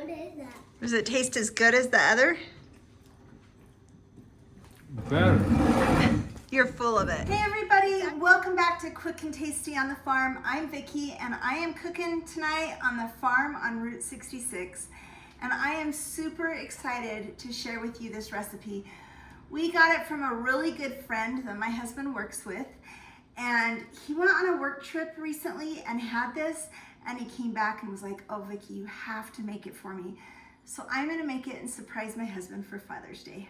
What is that? Does it taste as good as the other? Better. You're full of it. Hey everybody, welcome back to Quick and Tasty on the Farm. I'm Vicki and I am cooking tonight on the farm on Route 66. And I am super excited to share with you this recipe. We got it from a really good friend that my husband works with. And he went on a work trip recently and had this, and he came back and was like, oh Vicki, you have to make it for me. So I'm gonna make it and surprise my husband for Father's Day.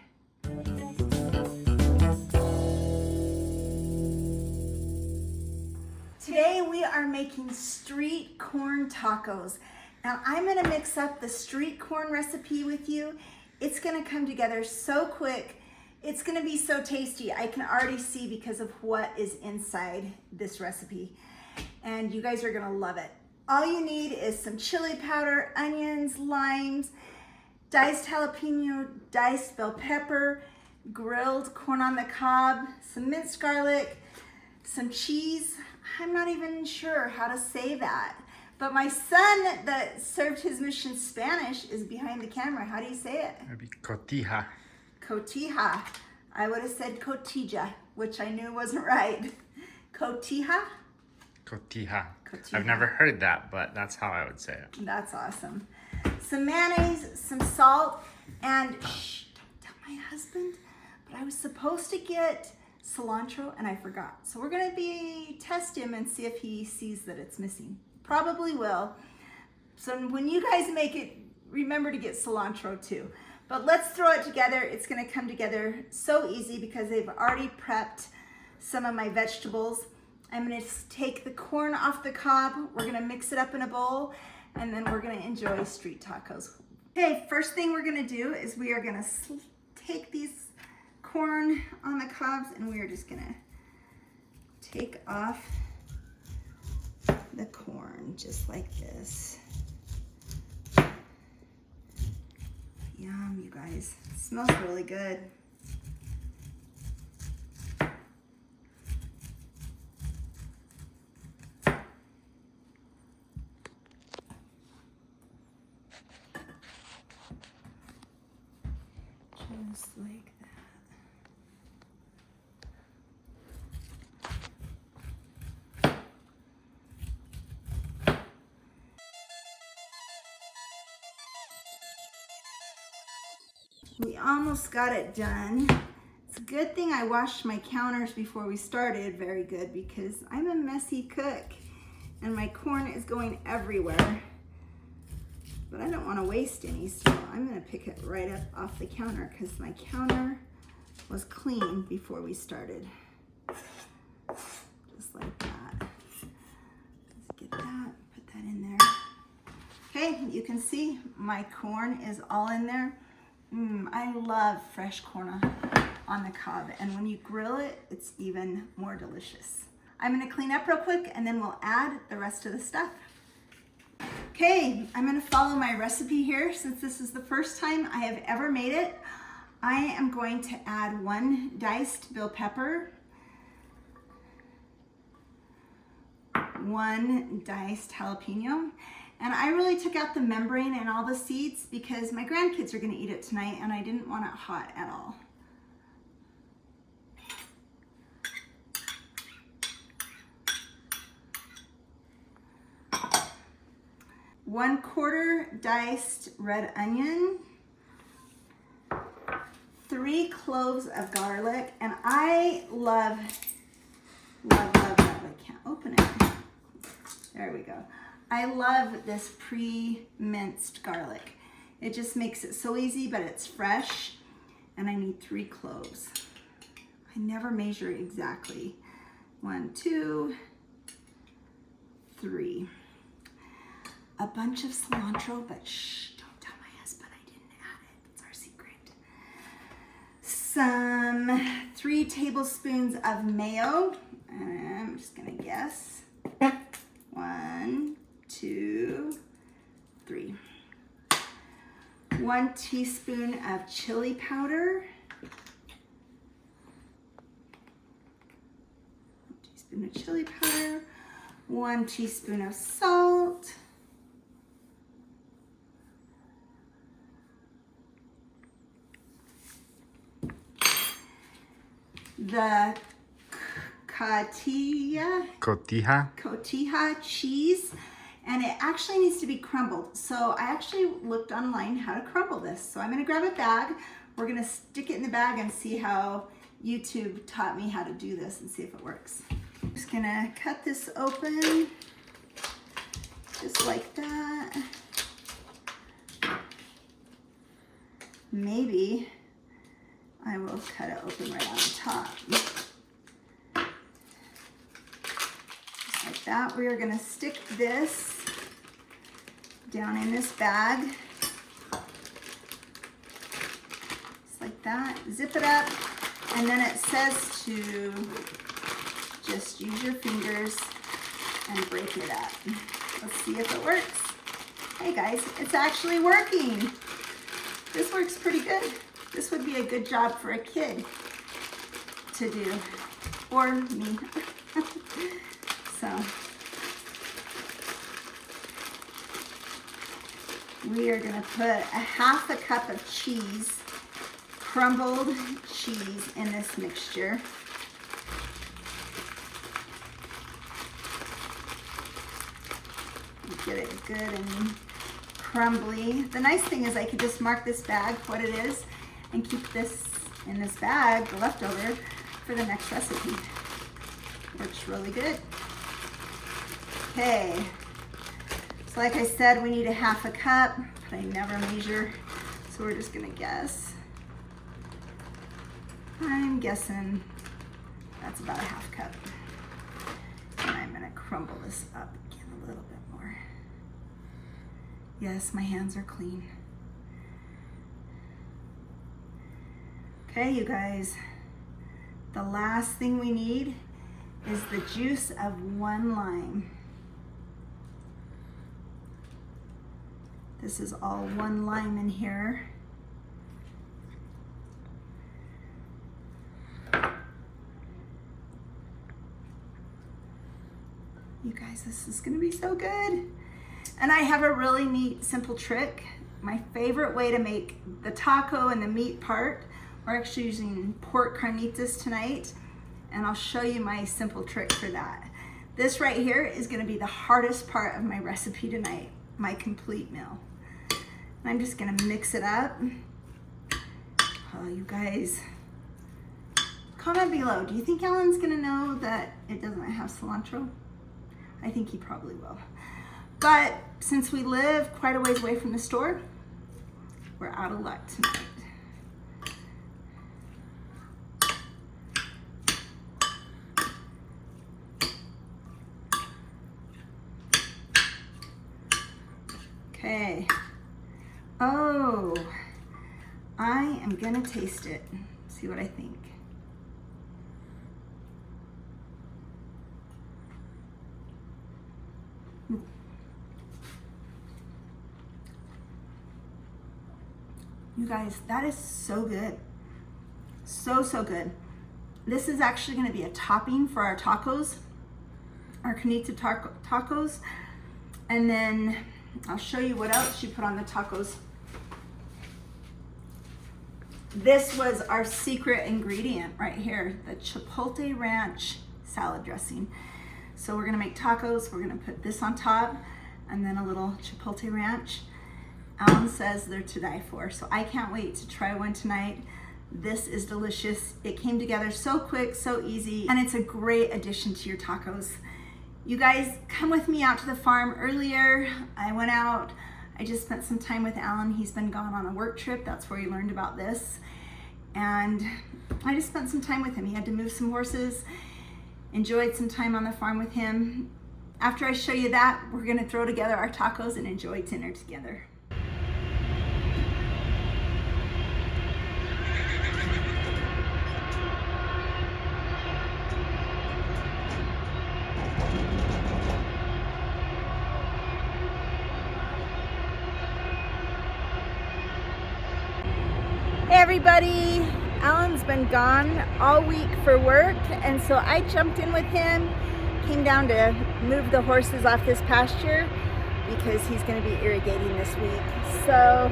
Today we are making street corn tacos. Now I'm gonna mix up the street corn recipe with you. It's gonna come together so quick. It's gonna be so tasty. I can already see because of what is inside this recipe. And you guys are gonna love it. All you need is some chili powder, onions, limes, diced jalapeno, diced bell pepper, grilled corn on the cob, some minced garlic, some cheese. I'm not even sure how to say that. But my son that served his mission Spanish is behind the camera. How do you say it? Maybe cotija. Cotija. I would have said cotija, which I knew wasn't right. Cotija? Cotija. Cotija. I've never heard that, but that's how I would say it. That's awesome. Some mayonnaise, some salt, and shh, don't tell my husband, but I was supposed to get cilantro and I forgot. So we're gonna test him and see if he sees that it's missing. Probably will. So when you guys make it, remember to get cilantro too. But let's throw it together. It's gonna come together so easy because they've already prepped some of my vegetables. I'm gonna take the corn off the cob. We're gonna mix it up in a bowl and then we're gonna enjoy street tacos. Okay, first thing we're gonna do is we are gonna take these corn on the cobs and we are just gonna take off the corn just like this. Yum, you guys. It smells really good. Just like that. We almost got it done. It's a good thing I washed my counters before we started. Very good, because I'm a messy cook and my corn is going everywhere. But I don't want to waste any, so I'm going to pick it right up off the counter because my counter was clean before we started. Just like that. Let's get that, put that in there. Okay, you can see my corn is all in there. I love fresh corn on the cob, and when you grill it, it's even more delicious. I'm gonna clean up real quick and then we'll add the rest of the stuff. Okay, I'm gonna follow my recipe here. Since this is the first time I have ever made it, I am going to add 1 diced bell pepper, 1 diced jalapeno, and I really took out the membrane and all the seeds because my grandkids are gonna eat it tonight and I didn't want it hot at all. One quarter diced red onion, 3 cloves of garlic, and I love, I can't open it. There we go. I love this pre-minced garlic. It just makes it so easy, but it's fresh, and I need 3 cloves. I never measure exactly. 1, 2, 3. A bunch of cilantro, but shh, don't tell my husband I didn't add it. It's our secret. Some 3 tablespoons of mayo. I'm just gonna guess. 1, 2, 3. 1 teaspoon of chili powder. 1 teaspoon of chili powder. 1 teaspoon of salt. the cotija cheese, and it actually needs to be crumbled. So I actually looked online how to crumble this. So I'm gonna grab a bag. We're gonna stick it in the bag and see how YouTube taught me how to do this and see if it works. I'm just gonna cut this open, just like that. Maybe I will cut it open right on the top. Just like that. We are gonna stick this down in this bag. Just like that. Zip it up. And then it says to just use your fingers and break it up. Let's see if it works. Hey guys, it's actually working. This works pretty good. This would be a good job for a kid to do, or me. So we are gonna put a half a cup of cheese, crumbled cheese, in this mixture. Get it good and crumbly. The nice thing is I could just mark this bag what it is and keep this in this bag, the leftover, for the next recipe. Works really good. Okay, so like I said, we need a half a cup, but I never measure, so we're just gonna guess. I'm guessing that's about a half cup. And I'm gonna crumble this up again a little bit more. Yes, my hands are clean. Okay, you guys, the last thing we need is the juice of 1 lime. This is all 1 lime in here. You guys, this is gonna be so good. And I have a really neat, simple trick. My favorite way to make the taco and the meat part, we're actually using pork carnitas tonight, and I'll show you my simple trick for that. This right here is gonna be the hardest part of my recipe tonight, my complete meal. And I'm just gonna mix it up. Oh, you guys, comment below. Do you think Alan's gonna know that it doesn't have cilantro? I think he probably will. But since we live quite a ways away from the store, we're out of luck tonight. Okay. Oh, I am gonna taste it. See what I think. You guys, that is so good. So, so good. This is actually gonna be a topping for our tacos, our carnita tacos. And then I'll show you what else you put on the tacos. This was our secret ingredient right here, the chipotle ranch salad dressing. So we're gonna make tacos, we're gonna put this on top, and then a little chipotle ranch. Alan says they're to die for, so I can't wait to try one tonight. This is delicious. It came together so quick, so easy, and it's a great addition to your tacos. You guys, come with me out to the farm earlier. I went out, I just spent some time with Alan. He's been gone on a work trip. That's where he learned about this. And I just spent some time with him. He had to move some horses, enjoyed some time on the farm with him. After I show you that, we're gonna throw together our tacos and enjoy dinner together. Hey everybody, Alan's been gone all week for work, and so I jumped in with him, came down to move the horses off this pasture because he's going to be irrigating this week. So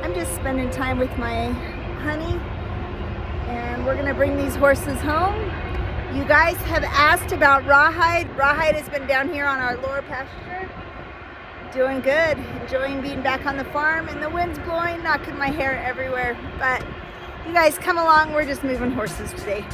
I'm just spending time with my honey And we're gonna bring these horses home. You guys have asked about Rawhide. Rawhide has been down here on our lower pasture. Doing good, enjoying being back on the farm, and the wind's blowing, knocking my hair everywhere. But you guys come along, we're just moving horses today.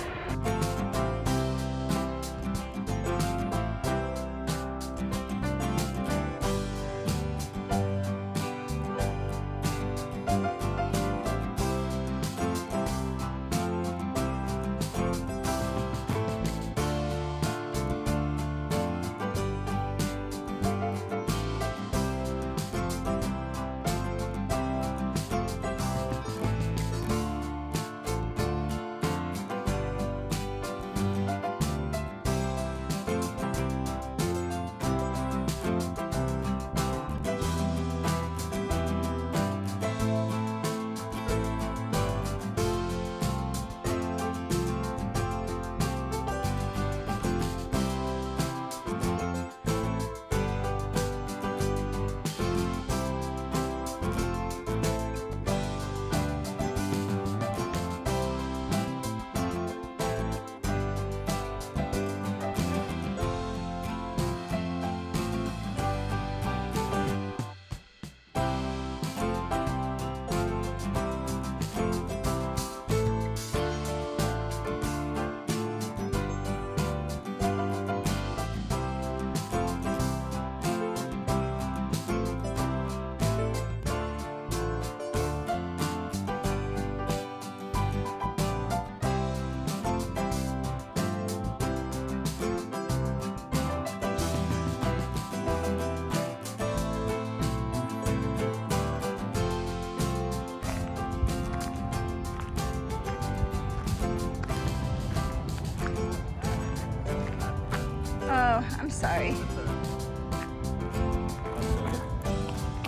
Oh, I'm sorry.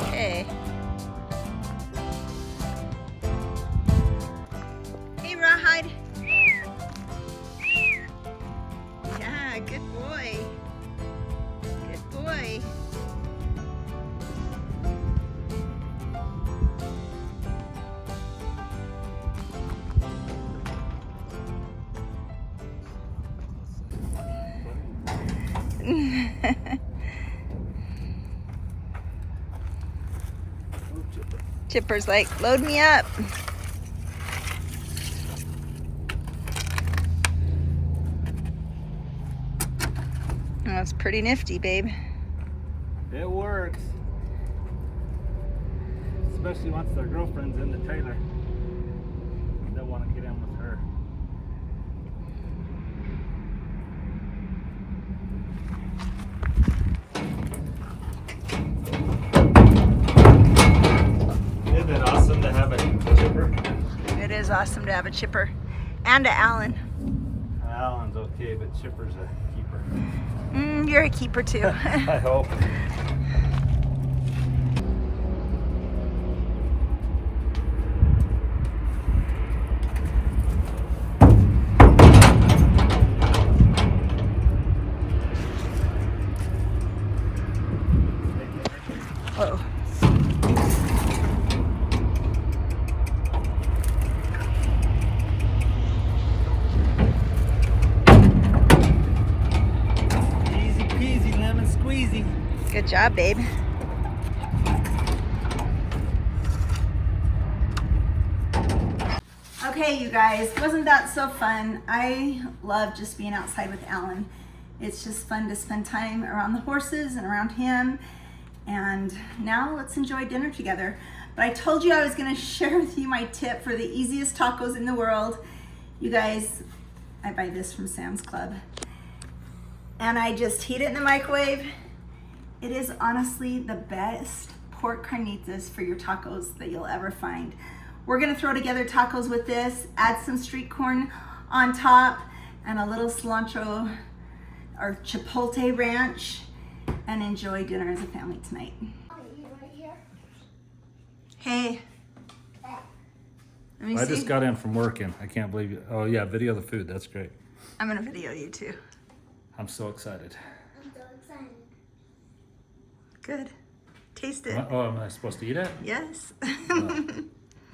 Okay. Hey, Rawhide. Yeah, good boy. Good boy. Chipper's like, load me up. That's pretty nifty, babe. It works. Especially once their girlfriend's in the trailer. They'll want to get in with her. Isn't it awesome to have a chipper? It is awesome to have a Chipper and a Allen. Alan's okay, but Chipper's a keeper. You're a keeper too. I hope. Whoa. Easy peasy, lemon squeezy. Good job, babe. Okay, you guys, wasn't that so fun? I love just being outside with Alan. It's just fun to spend time around the horses and around him. And now let's enjoy dinner together. But I told you I was gonna share with you my tip for the easiest tacos in the world. You guys, I buy this from Sam's Club. And I just heat it in the microwave. It is honestly the best pork carnitas for your tacos that you'll ever find. We're gonna throw together tacos with this, add some street corn on top, and a little cilantro or chipotle ranch, and enjoy dinner as a family tonight. Hey. Let me I see. just got in from working. I can't believe you. Oh yeah, video the food. That's great. I'm gonna video you too. I'm so excited. I'm so excited. Good. Taste it. Oh, am I supposed to eat it? Yes. Oh,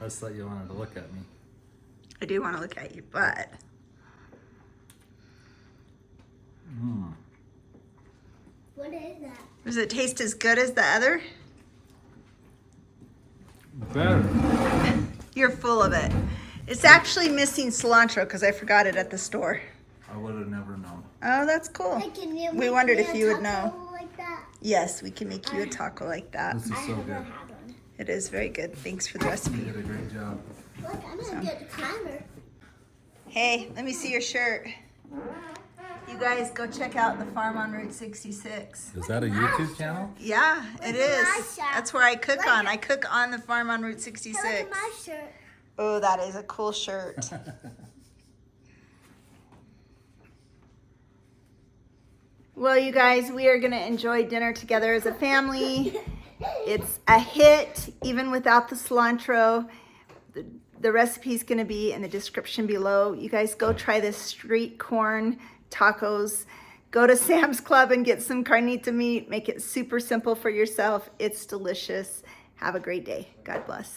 I just thought you wanted to look at me. I do want to look at you, but What is that? does it taste as good as the other? Better. You're full of it. It's actually missing cilantro because I forgot it at the store. I would have never known. Oh, that's cool. Hey, can you We make wondered me if a you would taco know. like that? Yes, we can make you a taco like that. This is I so haven't good. had one. It is very good. Thanks for the You recipe. did a great job. Look, I'm gonna get the timer. Hey, let me see your shirt. You guys go check out the farm on Route 66. Is that a YouTube channel? Yeah, it is. my shirt? That's where I cook on. I cook on the farm on Route Hey, 66. look at my shirt. Oh, that is a cool shirt. Well, you guys, we are going to enjoy dinner together as a family. It's a hit, even without the cilantro. The recipe is going to be in the description below. You guys go try this street corn tacos. Go to Sam's Club and get some carnita meat. Make it super simple for yourself. It's delicious. Have a great day. God bless.